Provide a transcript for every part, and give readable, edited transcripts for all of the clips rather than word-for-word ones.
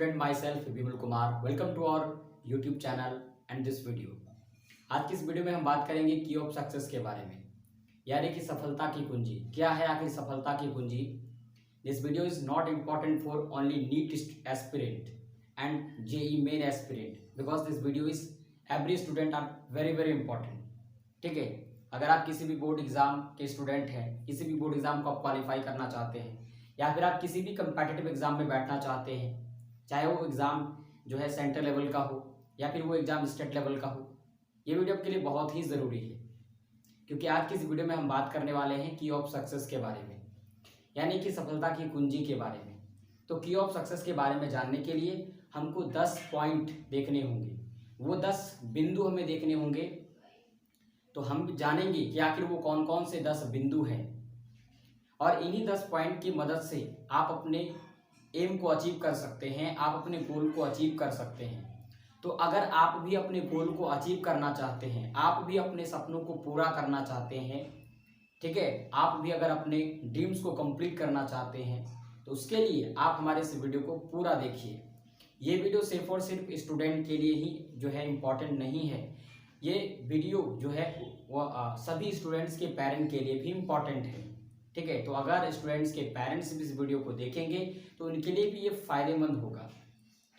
Student myself Vimal Kumar, welcome to our YouTube channel and this video. आज की इस video में हम बात करेंगे की ऑफ सक्सेस के बारे में, यानी कि सफलता की कुंजी क्या है। आखिर सफलता की कुंजी। This video is not important for only NEET aspirant and JEE Main aspirant, because this video is every student are very very important. ठीक है, अगर आप किसी भी बोर्ड एग्जाम के स्टूडेंट हैं, किसी भी बोर्ड एग्जाम को आप क्वालिफाई करना चाहते हैं, या फिर आप किसी भी कंपेटिटिव एग्जाम में बैठना चाहते हैं, चाहे वो एग्ज़ाम जो है सेंट्रल लेवल का हो या फिर वो एग्ज़ाम स्टेट लेवल का हो, ये वीडियो आपके लिए बहुत ही ज़रूरी है। क्योंकि आज की इस वीडियो में हम बात करने वाले हैं की ऑफ सक्सेस के बारे में, यानी कि सफलता की कुंजी के बारे में। तो की ऑफ सक्सेस के बारे में जानने के लिए हमको 10 पॉइंट देखने होंगे, वो 10 बिंदु हमें देखने होंगे। तो हम जानेंगे कि आखिर वो कौन कौन से 10 बिंदु हैं, और इन्हीं 10 पॉइंट की मदद से आप अपने एम को अचीव कर सकते हैं, आप अपने गोल को अचीव कर सकते हैं। तो अगर आप भी अपने गोल को अचीव करना चाहते हैं, आप भी अपने सपनों को पूरा करना चाहते हैं, ठीक है, आप भी अगर अपने ड्रीम्स को कंप्लीट करना चाहते हैं, तो उसके लिए आप हमारे इस वीडियो को पूरा देखिए। ये वीडियो सिर्फ और सिर्फ स्टूडेंट के लिए ही जो है इम्पॉर्टेंट नहीं है, ये वीडियो जो है वो सभी स्टूडेंट्स के पेरेंट के लिए भी इम्पॉर्टेंट है। ठीक है, तो अगर स्टूडेंट्स के पेरेंट्स भी इस वीडियो को देखेंगे तो उनके लिए भी ये फायदेमंद होगा।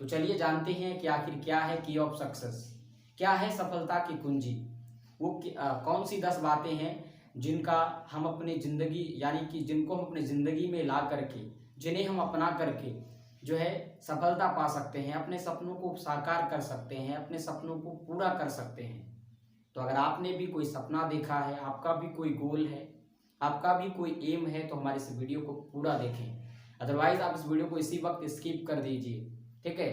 तो चलिए जानते हैं कि आखिर क्या है की ऑफ सक्सेस, क्या है सफलता की कुंजी। वो कौन सी 10 बातें हैं जिनका हम अपनी ज़िंदगी, यानी कि जिनको हम अपनी ज़िंदगी में ला करके, जिन्हें हम अपना करके जो है सफलता पा सकते हैं, अपने सपनों को साकार कर सकते हैं, अपने सपनों को पूरा कर सकते हैं। तो अगर आपने भी कोई सपना देखा है, आपका भी कोई गोल है, आपका भी कोई एम है, तो हमारे इस वीडियो को पूरा देखें। अदरवाइज आप इस वीडियो को इसी वक्त स्किप कर दीजिए। ठीक है,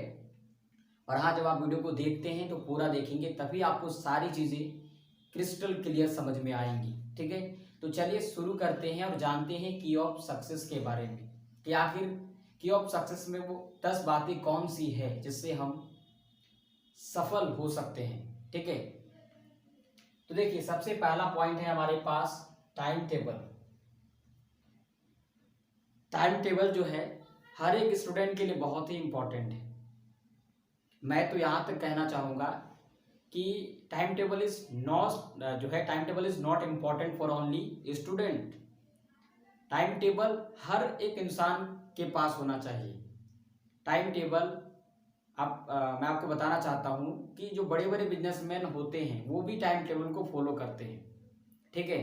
और हाँ, जब आप वीडियो को देखते हैं तो पूरा देखेंगे, तभी आपको सारी चीज़ें क्रिस्टल क्लियर समझ में आएंगी। ठीक है, तो चलिए शुरू करते हैं और जानते हैं की ऑफ सक्सेस के बारे में, कि आखिर की ऑफ सक्सेस में वो 10 बातें कौन सी है जिससे हम सफल हो सकते हैं। ठीक है, तो देखिए सबसे पहला पॉइंट है हमारे पास टाइम टेबल। टाइम टेबल जो है हर एक स्टूडेंट के लिए बहुत ही इंपॉर्टेंट है। मैं तो यहाँ तक कहना चाहूँगा कि time table is not time table is not important for only student. Time table हर एक इंसान के पास होना चाहिए। टाइम टेबल मैं आपको बताना चाहता हूँ कि जो बड़े बड़े बिजनेसमैन होते हैं वो भी टाइम टेबल को फॉलो करते हैं। ठीक है,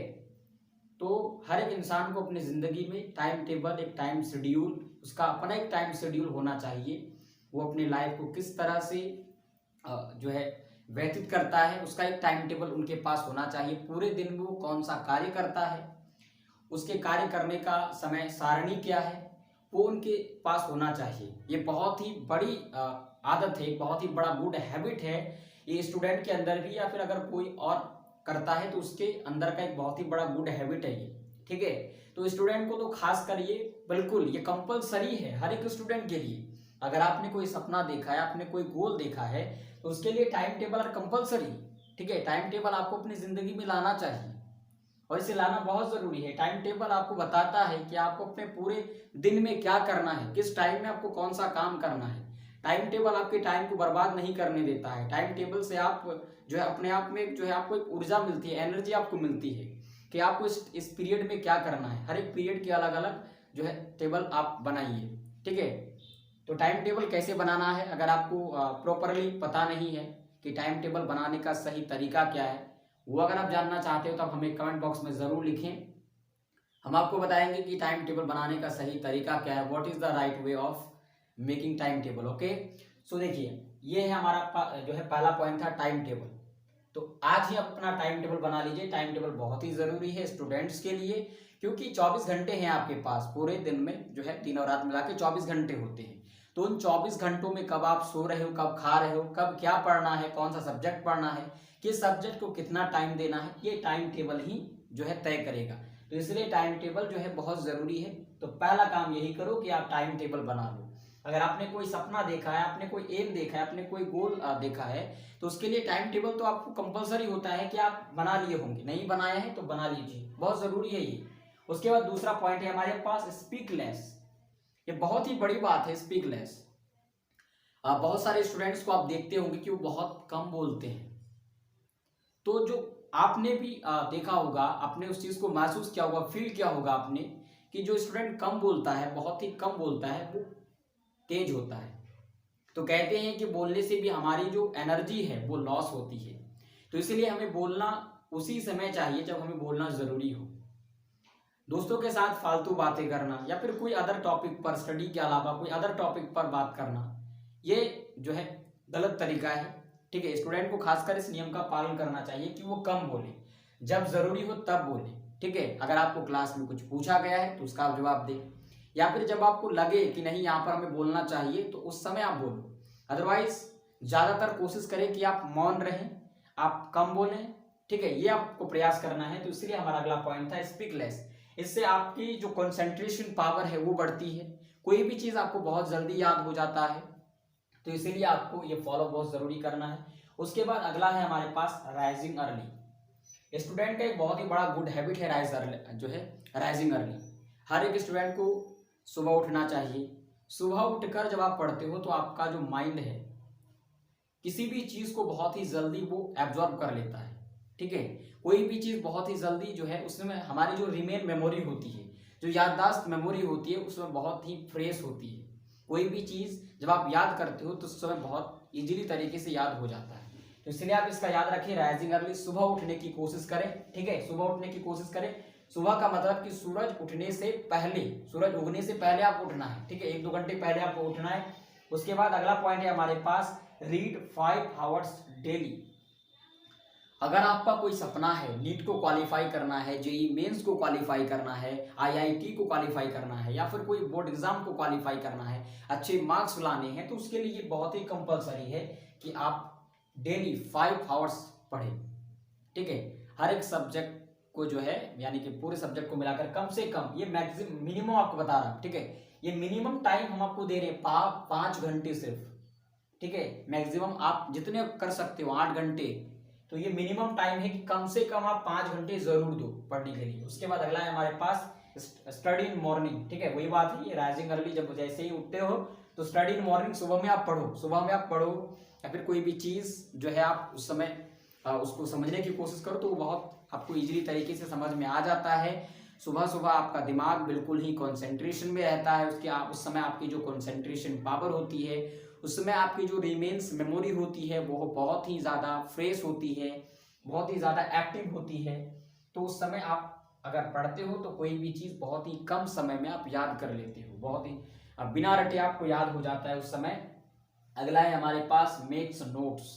तो हर एक इंसान को अपनी ज़िंदगी में टाइम टेबल, एक टाइम शेड्यूल, उसका अपना एक टाइम शेड्यूल होना चाहिए। वो अपनी लाइफ को किस तरह से जो है व्यतीत करता है, उसका एक टाइम टेबल उनके पास होना चाहिए। पूरे दिन में वो कौन सा कार्य करता है, उसके कार्य करने का समय सारणी क्या है, वो उनके पास होना चाहिए। ये बहुत ही बड़ी आदत है, बहुत ही बड़ा गुड हैबिट है ये स्टूडेंट के अंदर भी, या फिर अगर कोई और करता है तो उसके अंदर का एक बहुत ही बड़ा गुड हैबिट है ये। ठीक है, तो स्टूडेंट को तो खास कर ये बिल्कुल ये कंपलसरी है हर एक स्टूडेंट के लिए। अगर आपने कोई सपना देखा है, आपने कोई गोल देखा है, तो उसके लिए टाइम टेबल और कंपलसरी। ठीक है, टाइम टेबल आपको अपनी जिंदगी में लाना चाहिए, और इसे लाना बहुत जरूरी है। टाइम टेबल आपको बताता है कि आपको अपने पूरे दिन में क्या करना है, किस टाइम में आपको कौन सा काम करना है। टाइम टेबल आपके टाइम को बर्बाद नहीं करने देता है। टाइम टेबल से आप जो है अपने आप में जो है आपको एक ऊर्जा मिलती है, एनर्जी आपको मिलती है कि आपको इस पीरियड में क्या करना है। हर एक पीरियड के अलग अलग जो है टेबल आप बनाइए। ठीक है, तो टाइम टेबल कैसे बनाना है, अगर आपको प्रॉपरली पता नहीं है कि टाइम टेबल बनाने का सही तरीका क्या है, वो अगर आप जानना चाहते हो तो आप हमें कमेंट बॉक्स में ज़रूर लिखें। हम आपको बताएंगे कि टाइम टेबल बनाने का सही तरीका क्या है, what is the right way of making time table. Okay, so देखिए ये है हमारा जो है पहला पॉइंट था टाइम टेबल। तो आज ही अपना टाइम टेबल बना लीजिए। टाइम टेबल बहुत ही ज़रूरी है स्टूडेंट्स के लिए, क्योंकि 24 घंटे हैं आपके पास। पूरे दिन में जो है दिन और रात मिला के 24 घंटे होते हैं। तो उन 24 घंटों में कब आप सो रहे हो, कब खा रहे हो, कब क्या पढ़ना है, कौन सा सब्जेक्ट पढ़ना है, किस सब्जेक्ट को कितना टाइम देना है, ये टाइम टेबल ही जो है तय करेगा। तो इसलिए टाइम टेबल जो है बहुत ज़रूरी है। तो पहला काम यही करो कि आप टाइम टेबल बना लो। अगर आपने कोई सपना देखा है, आपने कोई एम देखा है, आपने कोई गोल देखा है, तो उसके लिए टाइम टेबल तो आपको कंपलसरी होता है कि आप बना लिए होंगे। नहीं बनाया है तो बना लीजिए, बहुत ज़रूरी है ये। उसके बाद दूसरा पॉइंट है हमारे पास स्पीक लेस। ये बहुत ही बड़ी बात है, स्पीक लेस। बहुत सारे स्टूडेंट्स को आप देखते होंगे कि वो बहुत कम बोलते हैं। तो जो आपने भी देखा होगा, आपने उस चीज़ को महसूस किया होगा, फील किया होगा आपने, कि जो स्टूडेंट कम बोलता है, बहुत ही कम बोलता है, वो तेज होता है। तो कहते हैं कि बोलने से भी हमारी जो एनर्जी है वो लॉस होती है। तो इसलिए हमें बोलना उसी समय चाहिए जब हमें बोलना ज़रूरी हो। दोस्तों के साथ फालतू बातें करना या फिर कोई अदर टॉपिक पर, स्टडी के अलावा कोई अदर टॉपिक पर बात करना, ये जो है गलत तरीका है। ठीक है, स्टूडेंट को खासकर इस नियम का पालन करना चाहिए कि वो कम बोले, जब ज़रूरी हो तब बोले। ठीक है, अगर आपको क्लास में कुछ पूछा गया है तो उसका आप जवाब दें, या फिर जब आपको लगे कि नहीं यहाँ पर हमें बोलना चाहिए तो उस समय आप बोलो। अदरवाइज ज़्यादातर कोशिश करें कि आप मौन रहें, आप कम बोलें। ठीक है, ये आपको प्रयास करना है। तो इसलिए हमारा अगला पॉइंट था स्पीक लेस। इससे आपकी जो कंसंट्रेशन पावर है वो बढ़ती है, कोई भी चीज़ आपको बहुत जल्दी याद हो जाता है। तो इसीलिए आपको ये फॉलो बहुत ज़रूरी करना है। उसके बाद अगला है हमारे पास राइजिंग अर्ली। स्टूडेंट का एक बहुत ही बड़ा गुड हैबिट है राइजिंग अर्ली। हर एक स्टूडेंट को सुबह उठना चाहिए। सुबह उठकर जब आप पढ़ते हो तो आपका जो माइंड है किसी भी चीज़ को बहुत ही जल्दी वो एब्जॉर्ब कर लेता है। ठीक है, कोई भी चीज़ बहुत ही जल्दी जो है उसमें हमारी जो रिमेन मेमोरी होती है, जो याददाश्त मेमोरी होती है, उसमें बहुत ही फ्रेश होती है। कोई भी चीज़ जब आप याद करते हो तो उस समय बहुत इजीली तरीके से याद हो जाता है। तो इसलिए आप इसका याद रखिए, राइजिंग अर्ली, सुबह उठने की कोशिश करें। ठीक है, सुबह उठने की कोशिश करें। सुबह का मतलब कि सूरज उठने से पहले, सूरज उगने से पहले आपको उठना है। ठीक है, 1-2 घंटे पहले आपको उठना है। उसके बाद अगला पॉइंट है हमारे पास, रीड 5 आवर्स डेली। अगर आपका कोई सपना है, नीट को क्वालिफाई करना है, जेई मेंस को क्वालिफाई करना है, आईआईटी को क्वालिफाई करना है, या फिर कोई बोर्ड एग्जाम को क्वालिफाई करना है, अच्छे मार्क्स लाने हैं, तो उसके लिए ये बहुत ही कंपलसरी है कि आप डेली 5 आवर्स पढ़ें। ठीक है, हर एक सब्जेक्ट को जो है, यानी कि पूरे सब्जेक्ट को मिलाकर कम से कम, ये मैक्सिमम मिनिमम आपको बता रहा हूँ। ठीक है, ये मिनिमम टाइम हम आपको दे रहे हैं 5 घंटे सिर्फ। ठीक है, मैक्सिमम आप जितने कर सकते हो 8 घंटे, तो ये मिनिमम टाइम है कि कम से कम आप 5 घंटे जरूर दो पढ़ने के लिए। उसके बाद अगला है हमारे पास स्टडी इन मॉर्निंग। ठीक है, वही बात है, राइजिंग अर्ली, जब जैसे ही उठते हो तो स्टडी इन मॉर्निंग, सुबह में आप पढ़ो, सुबह में आप पढ़ो, या फिर कोई भी चीज़ जो है आप उस समय उसको समझने की कोशिश करो, तो वो बहुत आपको इजीली तरीके से समझ में आ जाता है। सुबह सुबह आपका दिमाग बिल्कुल ही कंसंट्रेशन में रहता है। उस समय आपकी जो कंसंट्रेशन पावर होती है, उस समय आपकी जो रिमेन्स मेमोरी होती है वो बहुत ही ज़्यादा फ्रेश होती है, बहुत ही ज़्यादा एक्टिव होती है। तो उस समय आप अगर पढ़ते हो तो कोई भी चीज़ बहुत ही कम समय में आप याद कर लेते हो, बहुत ही बिना रटे आपको याद हो जाता है उस समय। अगला है हमारे पास मेक्स नोट्स।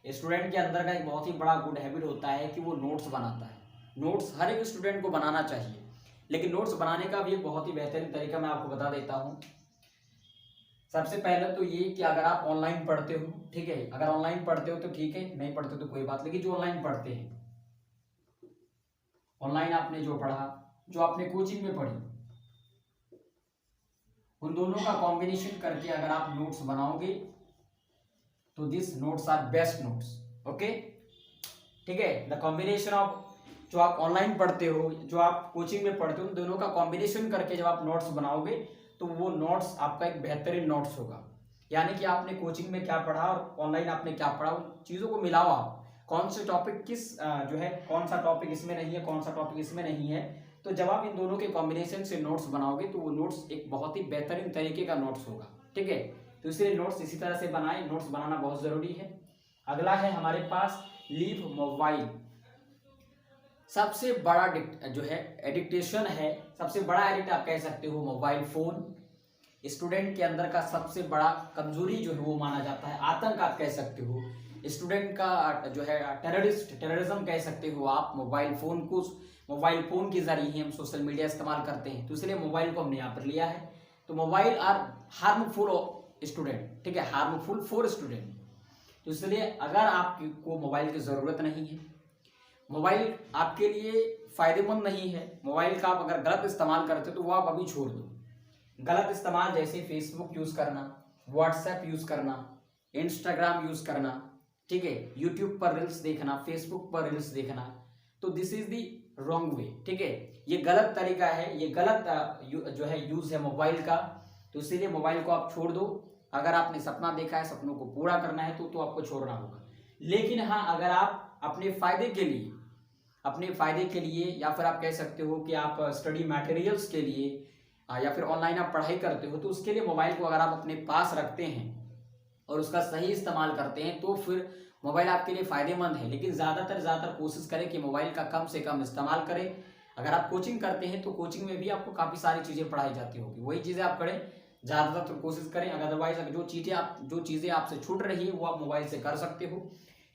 स्टूडेंट के अंदर का एक बहुत ही बड़ा गुड हैबिट होता है कि वो नोट्स बनाता है। नोट्स हर एक स्टूडेंट को बनाना चाहिए, लेकिन नोट्स बनाने का भी एक बहुत ही बेहतरीन तरीका मैं आपको बता देता हूँ। सबसे पहले तो ये कि अगर आप ऑनलाइन पढ़ते हो, ठीक है, अगर ऑनलाइन पढ़ते हो तो ठीक है, नहीं पढ़ते तो कोई बात, लेकिन जो ऑनलाइन पढ़ते हैं, ऑनलाइन आपने जो पढ़ा, जो आपने कोचिंग में पढ़ी, उन दोनों का कॉम्बिनेशन करके अगर आप नोट्स बनाओगे तो this notes are best notes. Okay, ठीक है, द कॉम्बिनेशन ऑफ, जो आप ऑनलाइन पढ़ते हो, जो आप कोचिंग में पढ़ते हो, उन दोनों का कॉम्बिनेशन करके जब आप नोट्स बनाओगे तो वो नोट्स आपका एक बेहतरीन नोट्स होगा। यानी कि आपने कोचिंग में क्या पढ़ा और ऑनलाइन आपने क्या पढ़ा, उन चीज़ों को मिलाओ आप, कौन से टॉपिक किस जो है, कौन सा टॉपिक इसमें नहीं है, कौन सा टॉपिक इसमें नहीं है। तो जब आप इन दोनों के कॉम्बिनेशन से नोट्स बनाओगे तो वो नोट्स एक बहुत ही बेहतरीन तरीके का नोट्स होगा। ठीक है, तो इसलिए नोट्स इसी तरह से बनाए, नोट्स बनाना बहुत ज़रूरी है। अगला है हमारे पास लीव मोबाइल। सबसे बड़ा जो है एडिक्टेशन है, सबसे बड़ा एडिक्ट आप कह सकते हो मोबाइल फ़ोन। स्टूडेंट के अंदर का सबसे बड़ा कमजोरी जो है वो माना जाता है, आतंक आप कह सकते हो, स्टूडेंट का जो है टेररिज्म कह सकते हो आप। मोबाइल फ़ोन के जरिए हम सोशल मीडिया इस्तेमाल करते हैं, तो इसलिए मोबाइल को हमने यहाँ पर लिया है। तो मोबाइल आर हार्मफुल स्टूडेंट, ठीक है, हार्मफुल फॉर स्टूडेंट। तो इसलिए अगर आपको मोबाइल की ज़रूरत नहीं है, मोबाइल आपके लिए फ़ायदेमंद नहीं है, मोबाइल का आप अगर गलत इस्तेमाल करते हो तो वो आप अभी छोड़ दो। गलत इस्तेमाल जैसे फेसबुक यूज़ करना, व्हाट्सएप यूज़ करना, इंस्टाग्राम यूज़ करना, ठीक है, यूट्यूब पर रील्स देखना, फेसबुक पर रील्स देखना, तो this is the wrong way. ठीक है, ये गलत तरीका है, ये गलत जो है यूज़ है मोबाइल का। तो इसीलिए मोबाइल को आप छोड़ दो। अगर आपने सपना देखा है, सपनों को पूरा करना है तो आपको छोड़ना होगा। लेकिन हाँ, अगर आप अपने फायदे के लिए या फिर आप कह सकते हो कि आप स्टडी मटेरियल्स के लिए या फिर ऑनलाइन आप पढ़ाई करते हो, तो उसके लिए मोबाइल को अगर आप अपने पास रखते हैं और उसका सही इस्तेमाल करते हैं तो फिर मोबाइल आपके लिए फायदेमंद है। लेकिन ज़्यादातर कोशिश करें कि मोबाइल का कम से कम इस्तेमाल करें। अगर आप कोचिंग करते हैं तो कोचिंग में भी आपको काफ़ी सारी चीज़ें पढ़ाई जाती होगी, वही चीज़ें आप करें, ज़्यादातर कोशिश करें। अदरवाइज जो चीज़ें आपसे छूट रही है वो आप मोबाइल से कर सकते हो,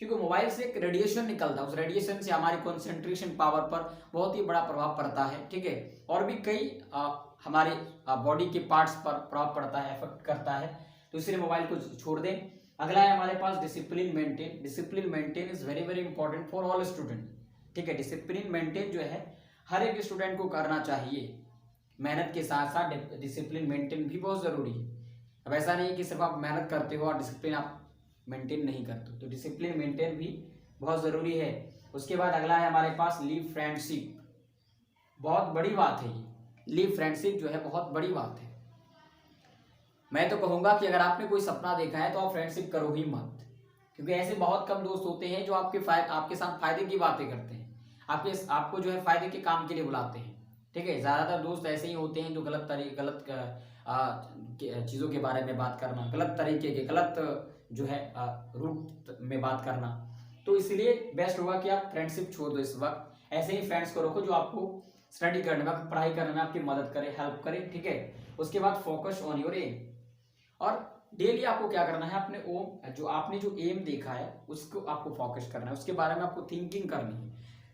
क्योंकि मोबाइल से एक रेडिएशन निकलता है, उस रेडिएशन से हमारी कंसंट्रेशन पावर पर बहुत ही बड़ा प्रभाव पड़ता है। ठीक है, और भी कई हमारे बॉडी के पार्ट्स पर प्रभाव पड़ता है, इफेक्ट करता है, तो इसलिए मोबाइल को छोड़ दें। अगला है हमारे पास discipline maintain. Discipline maintain is very very important for all student. ठीक है, डिसिप्लिन मेंटेन जो है हर एक स्टूडेंट को करना चाहिए। मेहनत के साथ साथ डिसिप्लिन मेंटेन भी बहुत जरूरी है। अब ऐसा नहीं है कि सिर्फ आप मेहनत करते हो और डिसिप्लिन आप मेंटेन नहीं करते, तो डिसिप्लिन मेंटेन भी बहुत जरूरी है। उसके बाद अगला है हमारे पास लीव फ्रेंडशिप। बहुत बड़ी बात है ये, लीव फ्रेंडशिप जो है बहुत बड़ी बात है। मैं तो कहूंगा कि अगर आपने कोई सपना देखा है तो आप फ्रेंडशिप करो ही मत, क्योंकि ऐसे बहुत कम दोस्त होते हैं जो आपके साथ फायदे की बातें करते हैं, आपको जो है फायदे के काम के लिए बुलाते हैं। ठीक है, ज्यादातर दोस्त ऐसे ही होते हैं जो गलत चीजों के बारे में बात करना, गलत तरीके के जो है रूट में बात करना। तो इसलिए बेस्ट होगा कि आप फ्रेंडशिप छोड़ दो इस वक्त। ऐसे ही फ्रेंड्स को रखो जो आपको स्टडी करने में, पढ़ाई करने में आपकी मदद करे, हेल्प करे। ठीक है, उसके बाद फोकस ऑन योर एम। और डेली आपको क्या करना है, आपने जो एम देखा है उसको आपको फोकस करना है, उसके बारे में आपको थिंकिंग करनी है।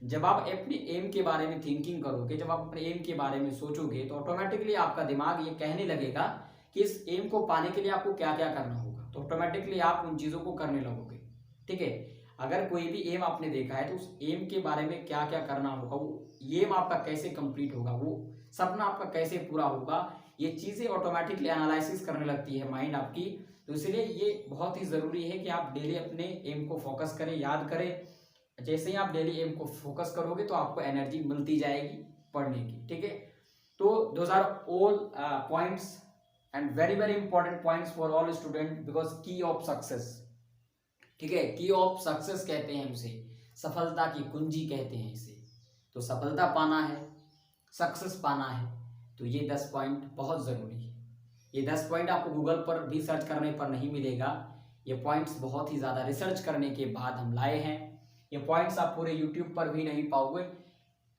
जब आप अपने एम के बारे में थिंकिंग करोगे, जब आप अपने एम के बारे में सोचोगे, तो ऑटोमेटिकली आपका दिमाग ये कहने लगेगा कि इस एम को पाने के लिए आपको क्या क्या करना होगा, तो ऑटोमेटिकली आप उन चीजों को करने लगोगे। ठीक है, अगर कोई भी एम आपने देखा है तो उस एम के बारे में क्या क्या करना होगा, वो एम आपका कैसे कंप्लीट होगा, वो सपना आपका कैसे पूरा होगा, ये चीजें ऑटोमेटिकली एनालिसिस करने लगती है माइंड आपकी। तो इसलिए ये बहुत ही जरूरी है कि आप डेली अपने एम को फोकस करें, याद करें। जैसे ही आप डेली एम को फोकस करोगे तो आपको एनर्जी मिलती जाएगी पढ़ने की। ठीक है, तो those are all points and very very important points for all student, because key of success. ठीक है, की ऑफ सक्सेस कहते हैं उसे, सफलता की कुंजी कहते हैं इसे। तो सफलता पाना है, सक्सेस पाना है, तो ये 10 पॉइंट बहुत जरूरी है। ये 10 पॉइंट आपको गूगल पर भी सर्च करने पर नहीं मिलेगा, ये पॉइंट्स बहुत ही ज्यादा रिसर्च करने के बाद हम लाए हैं। ये पॉइंट्स आप पूरे यूट्यूब पर भी नहीं पाओगे,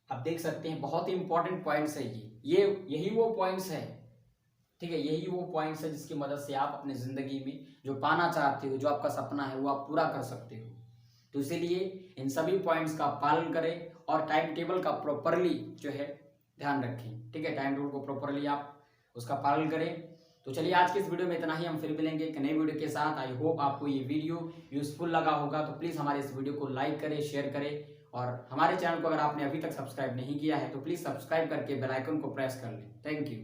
आप देख सकते हैं, बहुत ही इंपॉर्टेंट पॉइंट्स है ये यही वो पॉइंट्स है। ठीक है, यही वो पॉइंट्स है जिसकी मदद से आप अपने जिंदगी में जो पाना चाहते हो, जो आपका सपना है, वो आप पूरा कर सकते हो। तो इसीलिए इन सभी पॉइंट्स का पालन करें और टाइम टेबल का प्रॉपरली जो है ध्यान रखें। ठीक है, टाइम टेबल को प्रॉपरली आप उसका पालन करें। तो चलिए आज के इस वीडियो में इतना ही, हम फिर मिलेंगे एक नए वीडियो के साथ। आई होप आपको ये वीडियो यूजफुल लगा होगा, तो प्लीज़ हमारे इस वीडियो को लाइक करें, शेयर करें, और हमारे चैनल को अगर आपने अभी तक सब्सक्राइब नहीं किया है तो प्लीज़ सब्सक्राइब करके बेल आइकन को प्रेस कर लें। Thank you.